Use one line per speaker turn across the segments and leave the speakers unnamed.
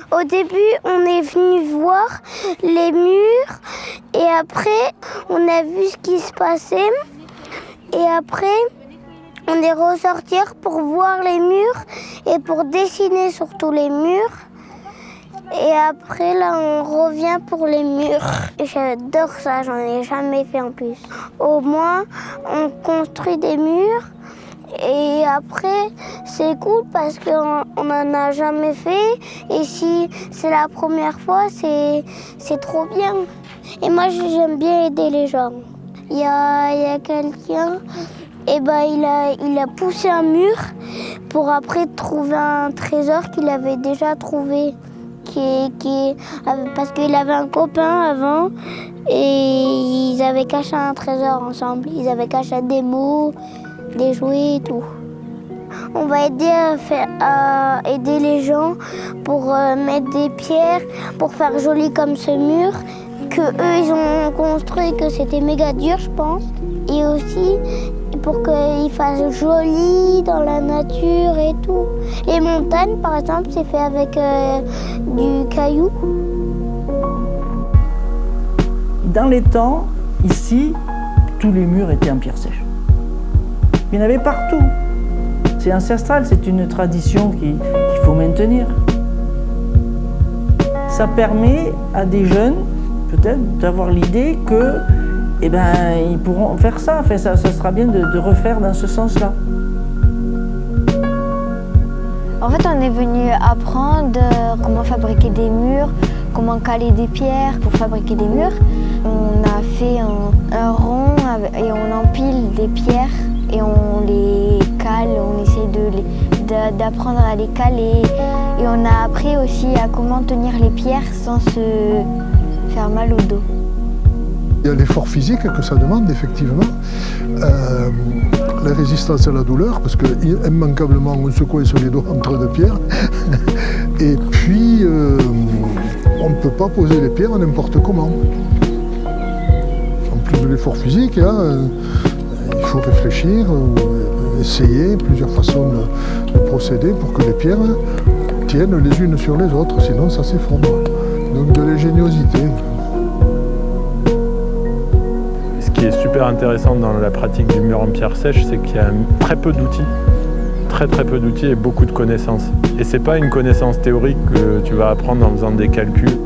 Au début, on est venu voir les murs et après, on a vu ce qui se passait. Et après, on est ressorti pour voir les murs et pour dessiner sur tous les murs. Et après, là, on revient pour les murs. Et j'adore ça, j'en ai jamais fait en plus. Au moins, on construit des murs. Et après, c'est cool parce qu'on n'en a jamais fait. Et si c'est la première fois, c'est trop bien. Et moi, j'aime bien aider les gens. Il y a quelqu'un, et il a poussé un mur pour après trouver un trésor qu'il avait déjà trouvé. Parce qu'il avait un copain avant et ils avaient caché un trésor ensemble. Ils avaient caché des mots, des jouets et tout. On va aider à aider les gens pour mettre des pierres, pour faire joli comme ce mur, que eux ils ont construit, que c'était méga dur je pense. Et aussi pour qu'il fasse joli dans la nature et tout. Les montagnes par exemple c'est fait avec du caillou.
Dans les temps, ici, tous les murs étaient en pierre sèche. Il y en avait partout. C'est ancestral, c'est une tradition qu'il faut maintenir. Ça permet à des jeunes, peut-être, d'avoir l'idée que, ils pourront faire ça. Enfin, ça sera bien de refaire dans ce sens-là.
En fait, on est venu apprendre comment fabriquer des murs, comment caler des pierres pour fabriquer des murs. On a fait un rond et on empile des pierres et on les cale, on essaie d'apprendre à les caler. Et on a appris aussi à comment tenir les pierres sans se faire mal au dos.
Il y a l'effort physique que ça demande, effectivement. La résistance à la douleur, parce qu'immanquablement, on se coince les doigts entre deux pierres. Et puis, on ne peut pas poser les pierres n'importe comment. En plus de l'effort physique, il faut réfléchir, essayer plusieurs façons de procéder pour que les pierres tiennent les unes sur les autres, sinon ça s'effondre. Donc de l'ingéniosité.
Ce qui est super intéressant dans la pratique du mur en pierre sèche, c'est qu'il y a très peu d'outils. Très peu d'outils et beaucoup de connaissances. Et c'est pas une connaissance théorique que tu vas apprendre en faisant des calculs.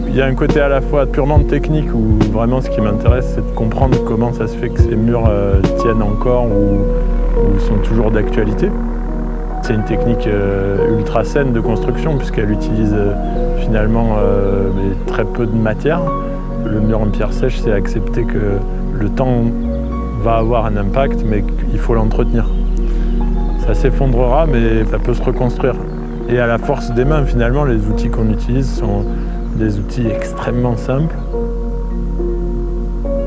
Il y a un côté à la fois purement technique où vraiment ce qui m'intéresse c'est de comprendre comment ça se fait que ces murs tiennent encore ou sont toujours d'actualité. C'est une technique ultra saine de construction puisqu'elle utilise finalement très peu de matière. Le mur en pierre sèche, c'est accepter que le temps va avoir un impact mais qu'il faut l'entretenir. Ça s'effondrera mais ça peut se reconstruire. Et à la force des mains finalement les outils qu'on utilise sont des outils extrêmement simples.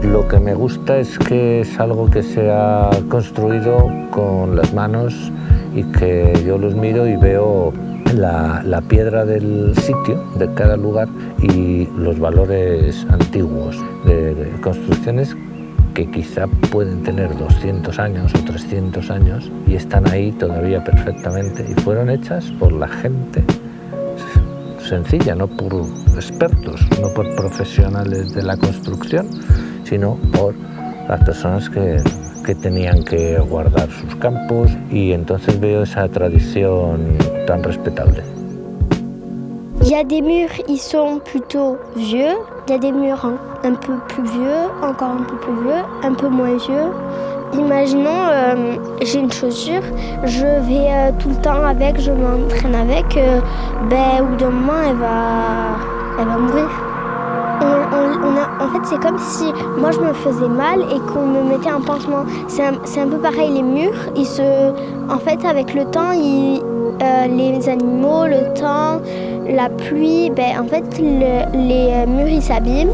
Lo que me gusta es que es algo que se ha construido con las manos y que yo los miro y veo la piedra del sitio, de cada lugar, y los valores antiguos de construcciones que quizá pueden tener 200 años o 300 años y están ahí todavía perfectamente y fueron hechas por la gente sencilla, no por expertos, no por profesionales de la construcción, sino por las personas que tenían que guardar sus campos y entonces veo esa tradición tan respetable.
Il y a des murs, ils sont plutôt vieux. Il y a des murs un peu plus vieux, encore un peu plus vieux, un peu moins vieux. Imaginons, j'ai une chaussure, je vais tout le temps avec, je m'entraîne avec, au bout d'un moment, elle va mourir. En fait, c'est comme si moi je me faisais mal et qu'on me mettait un pansement. C'est un peu pareil, les murs, en fait, avec le temps, les animaux, le temps, la pluie, en fait, les murs, ils s'abîment.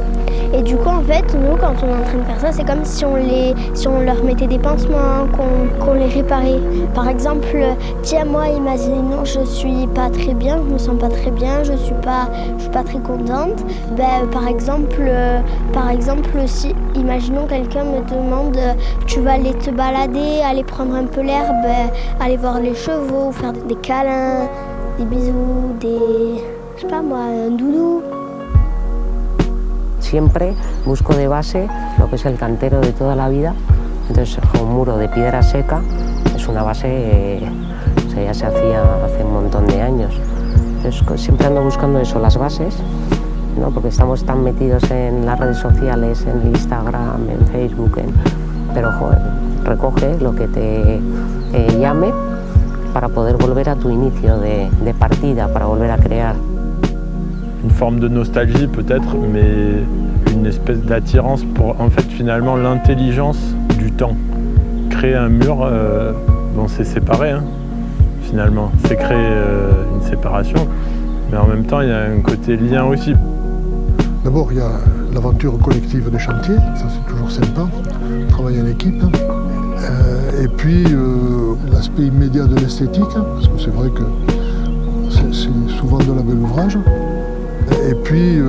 Et du coup, en fait, nous, quand on est en train de faire ça, c'est comme si on leur mettait des pansements, qu'on les réparait. Par exemple, tiens, moi, imaginons, je suis pas très bien, je me sens pas très bien, je suis pas très contente. Par exemple, si, imaginons quelqu'un me demande, tu vas aller te balader, aller prendre un peu l'herbe, aller voir les chevaux, faire des câlins. des bisous, je sais pas moi, un doudou.
Siempre busco de base lo que es el cantero de toda la vida. Entonces, con un muro de piedra seca es una base, ya se hacía hace un montón de años. Entonces, siempre ando buscando eso, las bases, ¿no? Porque estamos tan metidos en las redes sociales, en Instagram, en Facebook, pero joder, recoge lo que te llame para poder volver a tu inicio de partida, para volver a crear.
Une forme de nostalgie peut-être, mais une espèce d'attirance pour en fait finalement l'intelligence du temps. Créer un mur, bon, c'est séparé hein, finalement, c'est créer une séparation, mais en même temps il y a un côté lien aussi.
D'abord il y a l'aventure collective des chantiers, ça c'est toujours sympa, travailler en équipe. Et puis l'aspect immédiat de l'esthétique, parce que c'est vrai que c'est souvent de la bel ouvrage. Et puis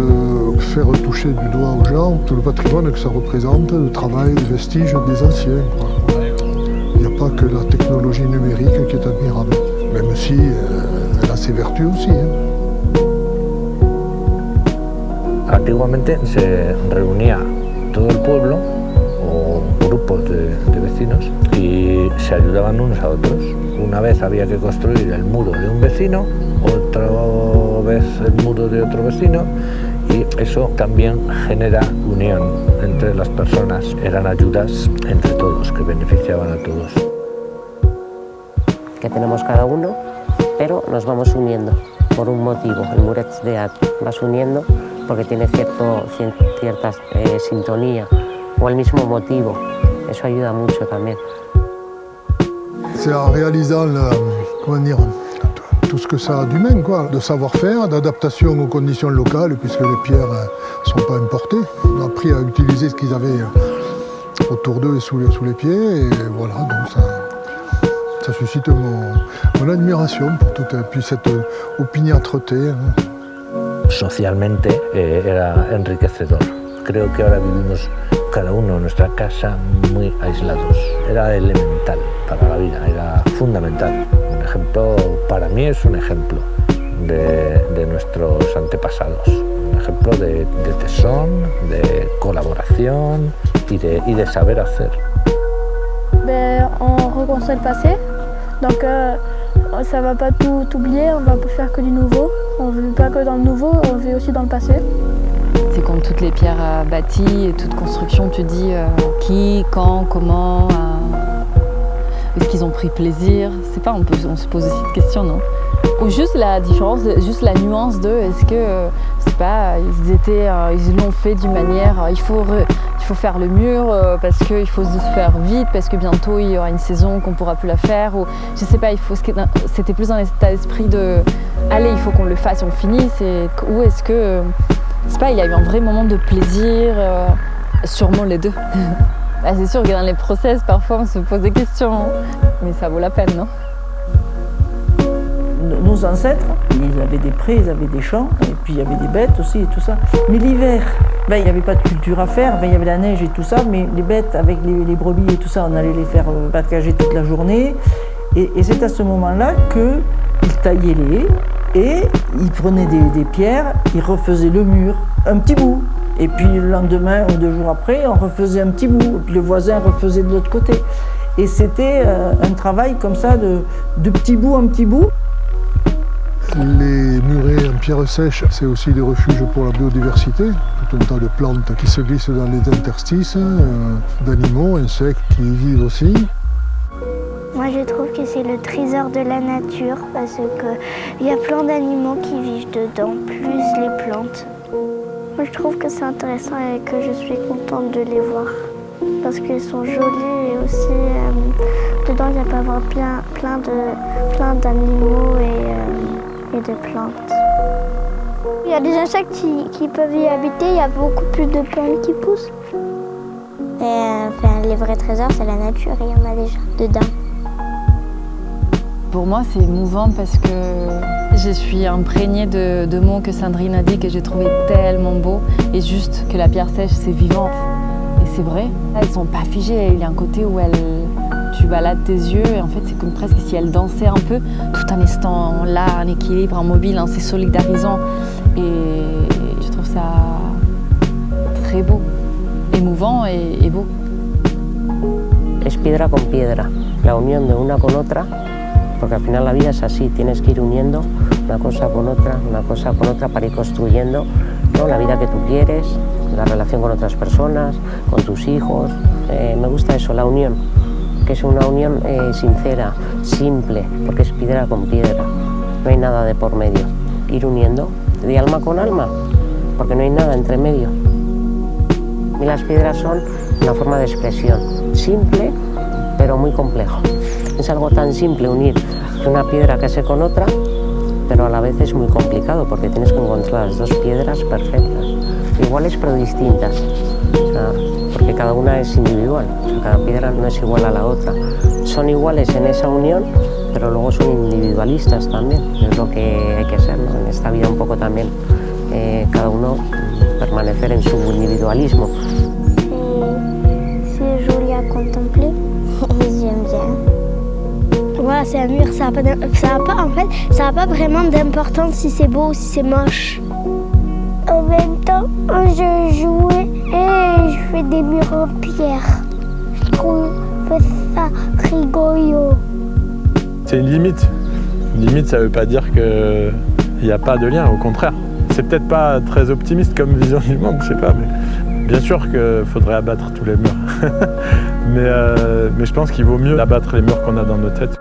faire toucher du doigt aux gens tout le patrimoine que ça représente, le travail, les vestiges des anciens. Il n'y a pas que la technologie numérique qui est admirable, même si elle a ses vertus aussi.
Antiguamente se reunía todo el pueblo o grupos de vecinos y se ayudaban unos a otros. Una vez había que construir el muro de un vecino, otra vez el muro de otro vecino, y eso también genera unión entre las personas. Eran ayudas entre todos, que beneficiaban a todos.
Que tenemos cada uno, pero nos vamos uniendo por un motivo. El Murets de At vas uniendo porque tiene cierta sintonía o el mismo motivo. Eso ayuda mucho también.
C'est en réalisant tout ce que ça a d'humain, de savoir-faire, d'adaptation aux conditions locales, puisque les pierres ne sont pas importées. On a appris à utiliser ce qu'ils avaient autour d'eux et sous les pieds, et voilà, donc ça suscite mon admiration pour toute cette opiniâtreté.
Socialmente era enriquecedor. Creo que ahora vivimos cada uno en nuestra casa muy aislados. Era elemental para la vida, era fundamental. Un ejemplo, para mí es un ejemplo de nuestros antepasados. Un ejemplo de tesón, de colaboración y de saber hacer.
On reconstruit le passé, donc ça ne va pas tout oublier, on ne va pas faire que du nouveau. On ne vit pas que dans le nouveau, on vit aussi dans le passé.
C'est comme toutes les pierres bâties et toute construction, tu dis qui, quand, comment, est-ce qu'ils ont pris plaisir? C'est pas, on se pose aussi cette question, non? Ou juste la différence, juste la nuance de, est-ce que, c'est pas, ils l'ont fait d'une manière, il faut faire le mur parce qu'il faut se faire vite, parce que bientôt il y aura une saison qu'on pourra plus la faire, ou je sais pas, c'était plus dans l'état d'esprit de, allez, il faut qu'on le fasse, on finisse, ou est-ce que, c'est pas, il y a eu un vrai moment de plaisir, sûrement les deux. Bah, c'est sûr que dans les process, parfois on se pose des questions, mais ça vaut la peine, non?
Nos ancêtres, ils avaient des prés, ils avaient des champs, et puis il y avait des bêtes aussi et tout ça. Mais l'hiver, il n'y avait pas de culture à faire, il y avait la neige et tout ça, mais les bêtes avec les brebis et tout ça, on allait les faire packager toute la journée. Et c'est à ce moment-là qu'ils taillaient les haies et ils prenaient des pierres, ils refaisaient le mur, un petit bout. Et puis le lendemain ou 2 jours après, on refaisait un petit bout, et puis le voisin refaisait de l'autre côté. Et c'était un travail comme ça de petit bout en petit bout.
Les murets en pierre sèche, c'est aussi des refuges pour la biodiversité. Tout un tas de plantes qui se glissent dans les interstices, d'animaux, insectes qui y vivent aussi.
Moi je trouve que c'est le trésor de la nature parce qu'il y a plein d'animaux qui vivent dedans, plus les plantes. Moi je trouve que c'est intéressant et que je suis contente de les voir parce qu'elles sont jolies et aussi dedans il peut y avoir plein d'animaux et de plantes. Il y a des insectes qui peuvent y habiter, il y a beaucoup plus de plantes qui poussent. Les vrais trésors c'est la nature et il y en a déjà dedans.
Pour moi, c'est émouvant parce que je suis imprégnée de mots que Sandrine a dit que j'ai trouvé tellement beaux. Et juste que la pierre sèche, c'est vivante. Et c'est vrai. Elles ne sont pas figées. Il y a un côté où tu tu balades tes yeux et en fait c'est comme presque si elles dansaient un peu, tout en étant là, en équilibre, en mobile, c'est solidarisant. Et je trouve ça très beau, émouvant et beau.
Es piedra con piedra, la unión de una con otra, porque al final la vida es así, tienes que ir uniendo una cosa con otra para ir construyendo, ¿no? La vida que tú quieres, la relación con otras personas, con tus hijos. Me gusta eso, la unión, que es una unión sincera, simple, porque es piedra con piedra, no hay nada de por medio. Ir uniendo de alma con alma, porque no hay nada entre medio. Y las piedras son una forma de expresión, simple pero muy complejo. Es algo tan simple unir una piedra casi con otra, pero a la vez es muy complicado porque tienes que encontrar las dos piedras perfectas, iguales pero distintas, o sea, porque cada una es individual, o sea, cada piedra no es igual a la otra. Son iguales en esa unión, pero luego son individualistas también, es lo que hay que ser, ¿no? En esta vida un poco también, cada uno permanecer en su individualismo.
C'est joli à contempler et j'aime bien. Voilà, c'est un mur, ça n'a pas vraiment d'importance si c'est beau ou si c'est moche. En même temps, je jouais et je fais des murs en pierre. Je trouve ça rigolo.
C'est une limite. Une limite, ça ne veut pas dire qu'il n'y a pas de lien, au contraire. C'est peut-être pas très optimiste comme vision du monde, je sais pas, mais bien sûr qu'il faudrait abattre tous les murs. mais je pense qu'il vaut mieux abattre les murs qu'on a dans nos têtes.